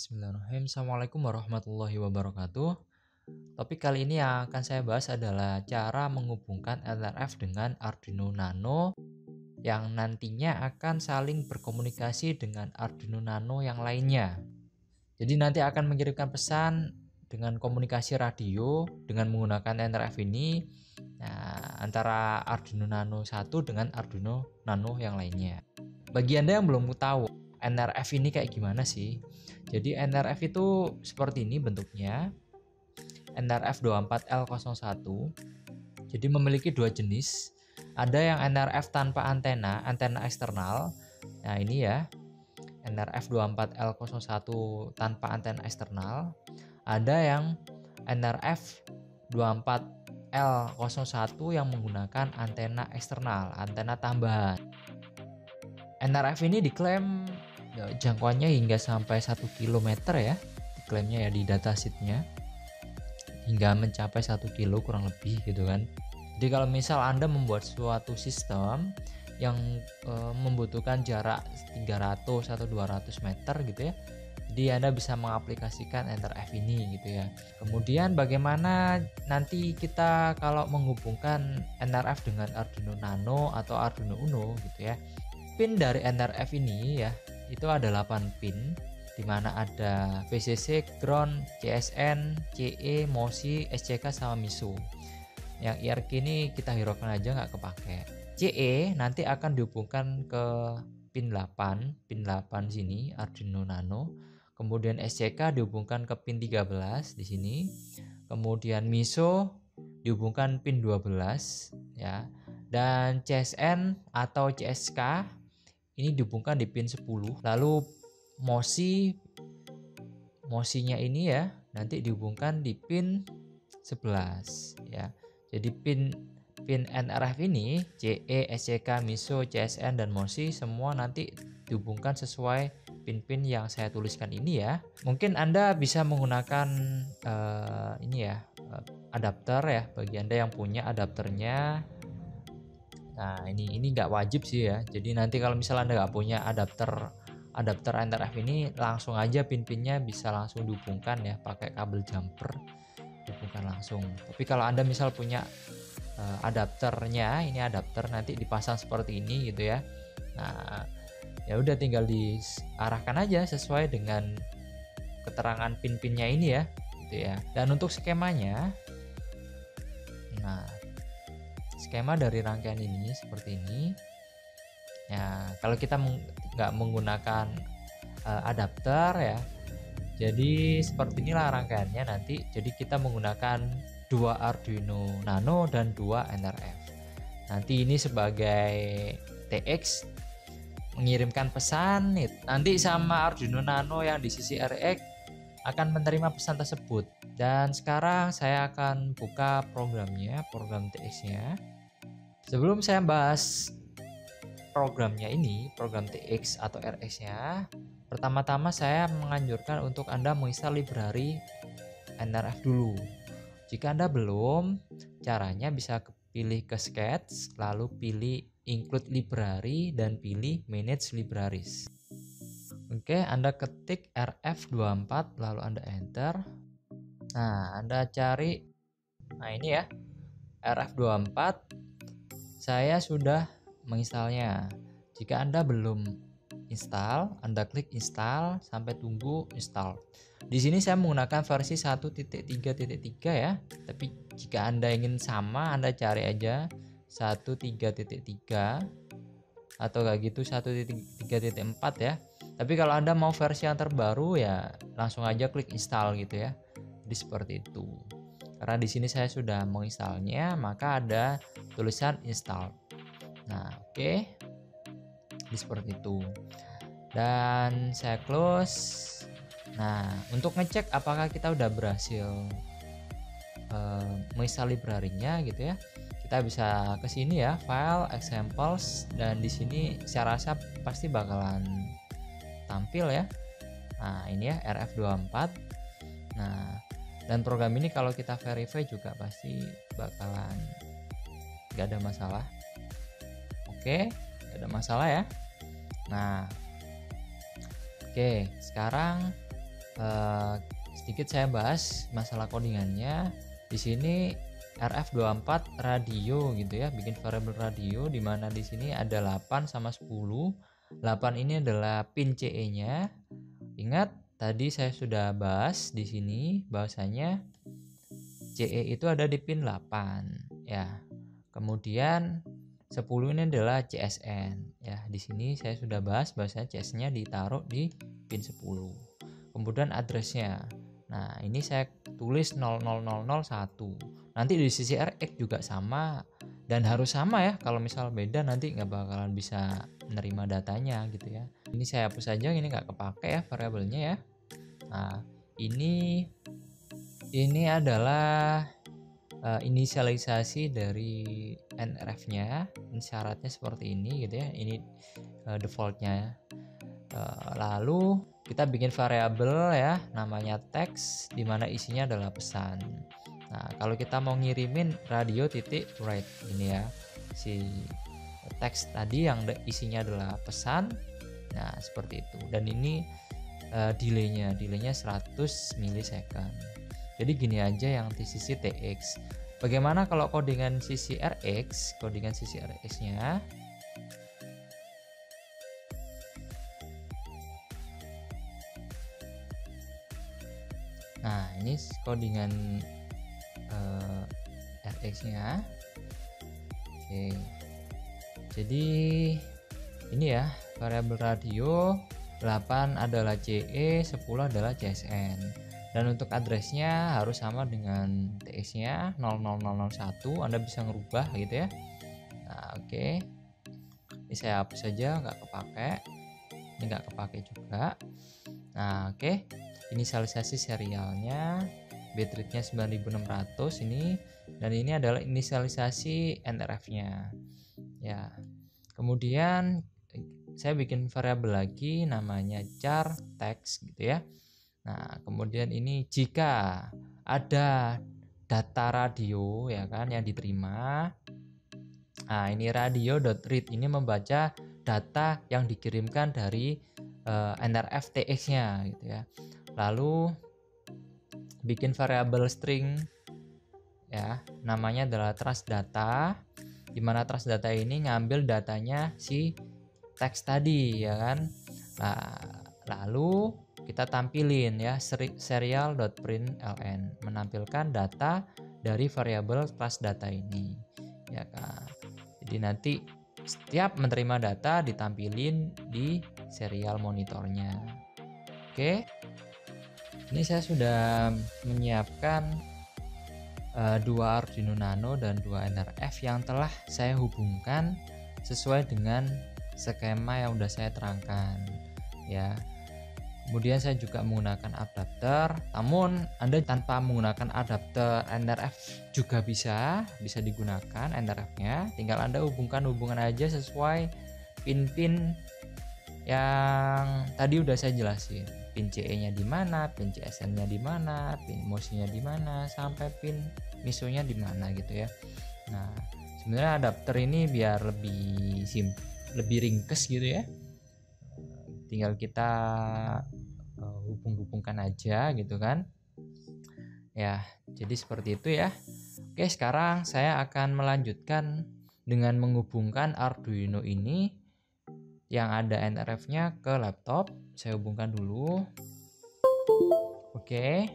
Bismillahirrahmanirrahim. Assalamualaikum warahmatullahi wabarakatuh. Topik kali ini yang akan saya bahas adalah cara menghubungkan LRF dengan Arduino Nano yang nantinya akan saling berkomunikasi dengan Arduino Nano yang lainnya. Jadi nanti akan mengirimkan pesan dengan komunikasi radio dengan menggunakan LRF ini, antara Arduino Nano 1 dengan Arduino Nano yang lainnya. Bagi Anda yang belum tahu NRF ini kayak gimana sih? Jadi NRF itu seperti ini bentuknya. NRF24L01. Jadi memiliki dua jenis. Ada yang NRF tanpa antena eksternal. Nah, ini ya. NRF24L01 tanpa antena eksternal. Ada yang NRF24L01 yang menggunakan antena eksternal, antena tambahan. NRF ini diklaim jangkauannya hingga sampai 1 km ya, diklaimnya ya di datasheetnya, hingga mencapai 1 kilo kurang lebih gitu kan. Jadi kalau misal Anda membuat suatu sistem yang membutuhkan jarak 300 atau 200 meter gitu ya, jadi Anda bisa mengaplikasikan NRF ini gitu ya. Kemudian bagaimana nanti kita kalau menghubungkan NRF dengan Arduino Nano atau Arduino Uno gitu ya. Pin dari NRF ini ya, itu ada 8 pin, dimana ada VCC, ground, CSN, CE, MOSI, SCK sama MISO. Yang IRQ ini kita hiraukan aja nggak kepake. CE nanti akan dihubungkan ke pin 8 sini Arduino Nano. Kemudian SCK dihubungkan ke pin 13 di sini. Kemudian MISO dihubungkan pin 12 ya. Dan CSN atau CSK ini dihubungkan di pin 10. Lalu MOSI-nya ini ya nanti dihubungkan di pin 11 ya. Jadi pin NRF ini CE, SCK, MISO, CSN dan MOSI semua nanti dihubungkan sesuai pin-pin yang saya tuliskan ini ya. Mungkin Anda bisa menggunakan adapter ya, bagi Anda yang punya adapternya. Nah, ini nggak wajib sih ya. Jadi nanti kalau misalnya Anda nggak punya adapter NRF ini, langsung aja pin-pinnya bisa langsung dihubungkan ya pakai kabel jumper, dihubungkan langsung. Tapi kalau Anda misal punya adapternya, ini adapter nanti dipasang seperti ini gitu ya. Nah, ya udah tinggal diarahkan aja sesuai dengan keterangan pin-pinnya ini ya, gitu ya. Dan untuk skemanya, nah skema dari rangkaian ini seperti ini ya. Kalau kita nggak menggunakan adapter ya, jadi seperti inilah rangkaiannya nanti. Jadi kita menggunakan dua Arduino Nano dan dua NRF. Nanti ini sebagai TX mengirimkan pesan nanti sama Arduino Nano yang di sisi RX akan menerima pesan tersebut. Dan sekarang saya akan buka programnya, program TX-nya. Sebelum saya bahas programnya ini, program TX atau RX-nya, pertama-tama saya menganjurkan untuk Anda menginstal library NRF dulu. Jika Anda belum, caranya bisa pilih ke Sketch, lalu pilih Include Library dan pilih Manage Libraries. Oke, Anda ketik RF24 lalu Anda enter. Nah, Anda cari, nah ini ya, RF24. Saya sudah menginstalnya. Jika Anda belum install, Anda klik install sampai tunggu install. Di sini saya menggunakan versi 1.3.3 ya. Tapi jika Anda ingin sama, Anda cari aja 1.3.3 atau kayak gitu 1.3.4 ya. Tapi kalau Anda mau versi yang terbaru ya langsung aja klik install gitu ya. Jadi seperti itu. Karena di sini saya sudah menginstalnya, maka ada tulisan install. Nah, oke. Jadi seperti itu. Dan saya close. Nah, untuk ngecek apakah kita udah berhasil menginstal library-nya gitu ya. Kita bisa ke sini ya, file, examples, dan di sini saya rasa pasti bakalan tampil ya. Nah, ini ya RF24. Nah, dan program ini kalau kita verify juga pasti bakalan gak ada masalah. Oke, gak ada masalah ya. Nah, oke, sekarang sedikit saya bahas masalah codingannya. Di sini RF24 radio gitu ya, bikin variabel radio di mana di sini ada 8 sama 10. 8 ini adalah pin CE-nya. Ingat tadi saya sudah bahas di sini bahwasanya CE itu ada di pin 8 ya. Kemudian 10 ini adalah CSN ya. Di sini saya sudah bahas bahwasanya CSN-nya ditaruh di pin 10. Kemudian address-nya. Nah, ini saya tulis 00001. Nanti di sisi RX juga sama dan harus sama ya. Kalau misal beda nanti nggak bakalan bisa menerima datanya gitu ya. Ini saya hapus saja, ini nggak kepake ya variabelnya ya. Nah, ini adalah inisialisasi dari NRF-nya. Ini syaratnya seperti ini gitu ya. Ini defaultnya. Lalu kita bikin variabel ya, namanya text, dimana isinya adalah pesan. Nah, kalau kita mau ngirimin radio titik write ini ya, si teks tadi yang isinya adalah pesan. Nah, seperti itu. Dan ini delaynya 100 milisecond. Jadi gini aja yang di sisi TX. Bagaimana kalau codingan sisi RX? Codingan sisi RX-nya nah, ini codingan RX-nya. Oke. Jadi ini ya, variabel radio 8 adalah CE, 10 adalah CSN. Dan untuk addressnya harus sama dengan TX-nya 00001. Anda bisa ngerubah gitu ya. Nah, oke. Ini saya hapus saja, nggak kepake. Ini nggak kepake juga. Nah, oke. Inisialisasi serialnya, bitrate-nya 9600 ini, dan ini adalah inisialisasi NRF-nya. Ya. Kemudian saya bikin variabel lagi namanya char text gitu ya. Nah, kemudian ini jika ada data radio ya kan yang diterima. Nah, ini radio.read ini membaca data yang dikirimkan dari NRF TX-nya gitu ya. Lalu bikin variabel string ya, namanya adalah trace data, di mana trace data ini ngambil datanya si teks tadi ya kan. Nah, lalu kita tampilin ya serial.println, menampilkan data dari variabel trace data ini ya kan. Jadi nanti setiap menerima data ditampilin di serial monitornya. Oke. Ini saya sudah menyiapkan dua Arduino Nano dan dua NRF yang telah saya hubungkan sesuai dengan skema yang sudah saya terangkan ya. Kemudian saya juga menggunakan adapter, namun Anda tanpa menggunakan adapter NRF juga bisa digunakan NRF-nya. Tinggal Anda hubungkan aja sesuai pin-pin yang tadi udah saya jelasin. Pin CE-nya di mana, pin CSN-nya di mana, pin MOSI-nya di mana, sampai pin MISO-nya di mana gitu ya. Nah, sebenarnya adapter ini biar lebih ringkes gitu ya. Tinggal kita hubung-hubungkan aja gitu kan. Ya, jadi seperti itu ya. Oke, sekarang saya akan melanjutkan dengan menghubungkan Arduino ini yang ada NRF-nya ke laptop. Saya hubungkan dulu. Oke.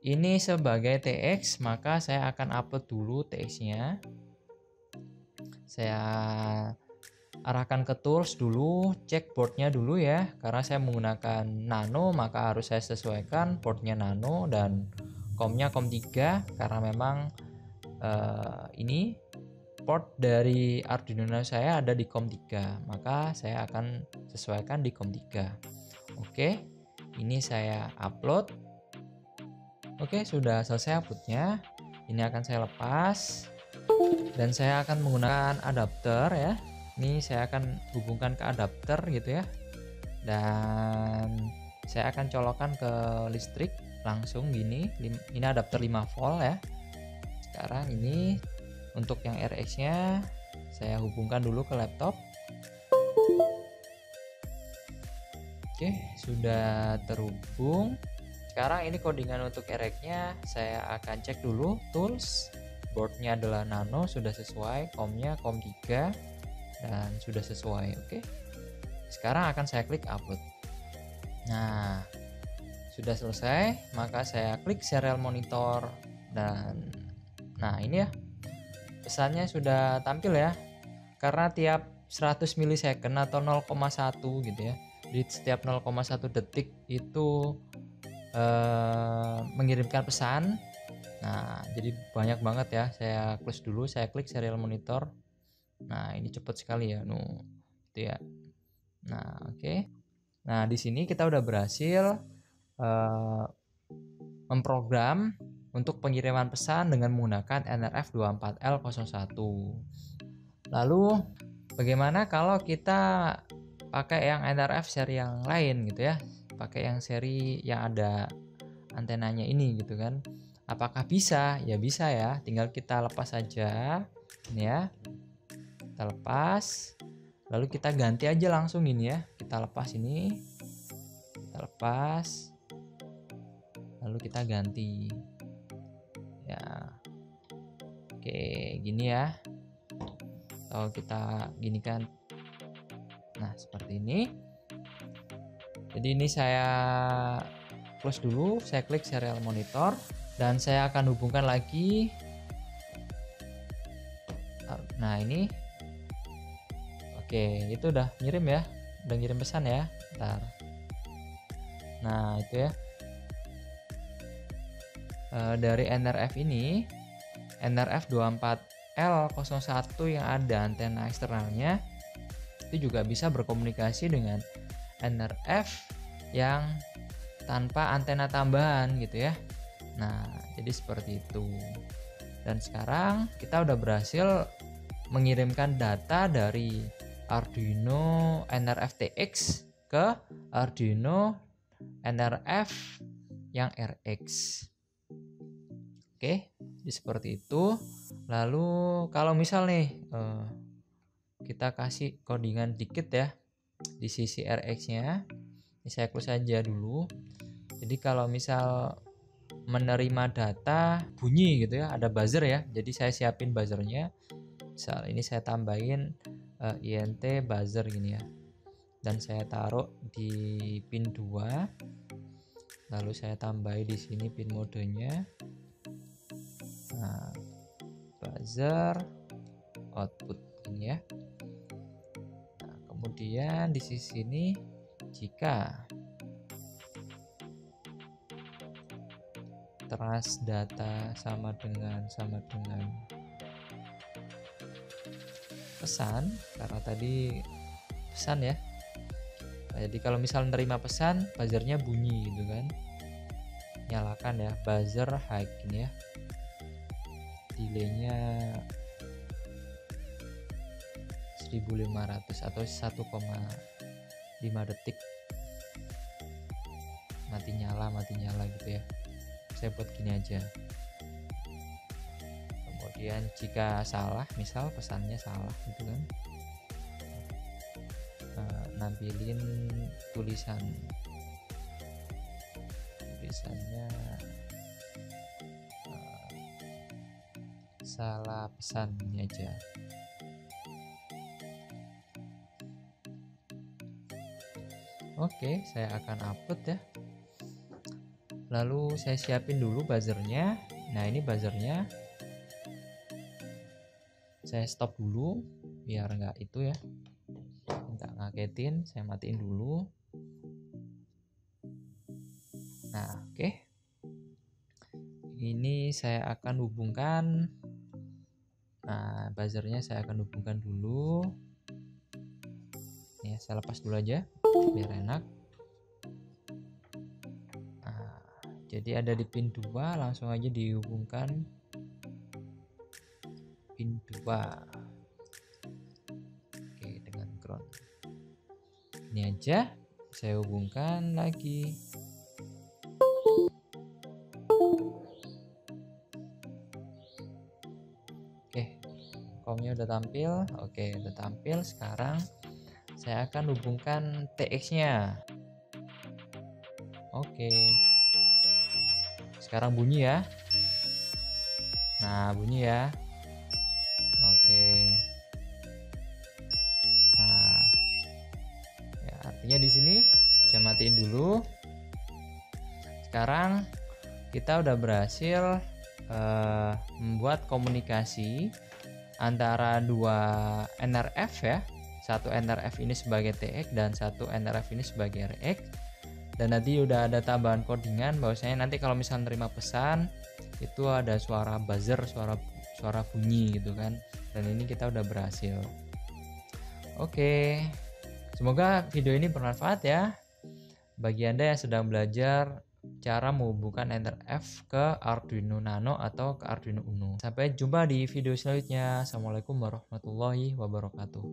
Ini sebagai TX, maka saya akan upload dulu TX-nya. Saya arahkan ke tools dulu, cek portnya dulu ya. Karena saya menggunakan nano, maka harus saya sesuaikan portnya nano dan COM-nya COM 3 karena memang ini port dari Arduino saya ada di COM 3, maka saya akan sesuaikan di COM 3. Oke, ini saya upload. Oke, sudah selesai uploadnya. Ini akan saya lepas dan saya akan menggunakan adapter ya. Ini saya akan hubungkan ke adapter gitu ya. Dan saya akan colokkan ke listrik langsung gini. Ini adapter 5 volt ya. Sekarang ini untuk yang RX-nya saya hubungkan dulu ke laptop. Oke, sudah terhubung. Sekarang ini codingan untuk RX-nya saya akan cek dulu. Tools, boardnya adalah nano, sudah sesuai. COM-nya COM 3 dan sudah sesuai. Oke, sekarang akan saya klik upload. Nah, sudah selesai, maka saya klik serial monitor dan nah ini ya, pesannya sudah tampil ya. Karena tiap 100 milisecond atau 0,1 gitu ya, di setiap 0,1 detik itu mengirimkan pesan. Nah, jadi banyak banget ya. Saya close dulu, saya klik serial monitor. Nah, ini cepat sekali ya, gitu ya. Nah, oke. Nah, di sini kita udah berhasil memprogram untuk pengiriman pesan dengan menggunakan NRF24L01. Lalu bagaimana kalau kita pakai yang NRF seri yang lain gitu ya, pakai yang seri yang ada antenanya ini gitu kan? Apakah bisa? Ya bisa ya, tinggal kita lepas saja ini ya, kita lepas, lalu kita ganti aja langsung ini ya, kita lepas ini, kita lepas, lalu kita ganti ya. Oke, gini ya, kalau kita gini kan, nah seperti ini. Jadi ini saya close dulu, saya klik serial monitor dan saya akan hubungkan lagi. Nah ini, oke, itu udah ngirim ya, udah ngirim pesan ya. Bentar. Nah itu ya, dari NRF ini, NRF24L01 yang ada antena eksternalnya itu juga bisa berkomunikasi dengan NRF yang tanpa antena tambahan gitu ya. Nah, jadi seperti itu. Dan sekarang kita udah berhasil mengirimkan data dari Arduino NRF-TX ke Arduino NRF yang RX. Oke, jadi seperti itu. Lalu kalau misal nih kita kasih codingan dikit ya di sisi RX-nya, ini saya close saja dulu. Jadi kalau misal menerima data bunyi gitu ya, ada buzzer ya, jadi saya siapin buzzernya. Misal ini saya tambahin INT buzzer gini ya, dan saya taruh di pin 2, lalu saya tambahin di sini pin modenya. Nah, buzzer output ini ya. Nah, kemudian di sisi ini jika trans data sama dengan pesan, karena tadi pesan ya. Nah, jadi kalau misal nerima pesan, buzzernya bunyi gitu kan, nyalakan ya buzzer high ini ya, delaynya 1500 atau 1,5 detik, mati nyala gitu ya. Saya buat gini aja. Kemudian jika salah, misal pesannya salah gitu kan, nampilin tulisannya salah pesan ini aja. Oke, saya akan upload ya. Lalu saya siapin dulu buzzernya. Nah ini buzzernya saya stop dulu biar nggak itu ya, nggak ngagetin. Saya matiin dulu. Nah oke, ini saya akan hubungkan. Nah buzzernya saya akan hubungkan dulu ya, saya lepas dulu aja biar enak. Jadi ada di pin 2, langsung aja dihubungkan pin 2. Oke, dengan ground. Ini aja saya hubungkan lagi. Oke, komnya udah tampil. Oke, udah tampil. Sekarang saya akan hubungkan TX-nya. Oke. Sekarang bunyi ya. Nah, bunyi ya. Oke. Nah, ya artinya di sini saya matiin dulu. Sekarang kita udah berhasil membuat komunikasi antara dua NRF ya. Satu NRF ini sebagai TX dan satu NRF ini sebagai RX. Dan nanti udah ada tambahan codingan bahwasanya nanti kalau misalnya nerima pesan itu ada suara buzzer, suara bunyi gitu kan. Dan ini kita udah berhasil. Oke. Semoga video ini bermanfaat ya bagi Anda yang sedang belajar cara menghubungkan NRF ke Arduino Nano atau ke Arduino Uno. Sampai jumpa di video selanjutnya. Assalamualaikum warahmatullahi wabarakatuh.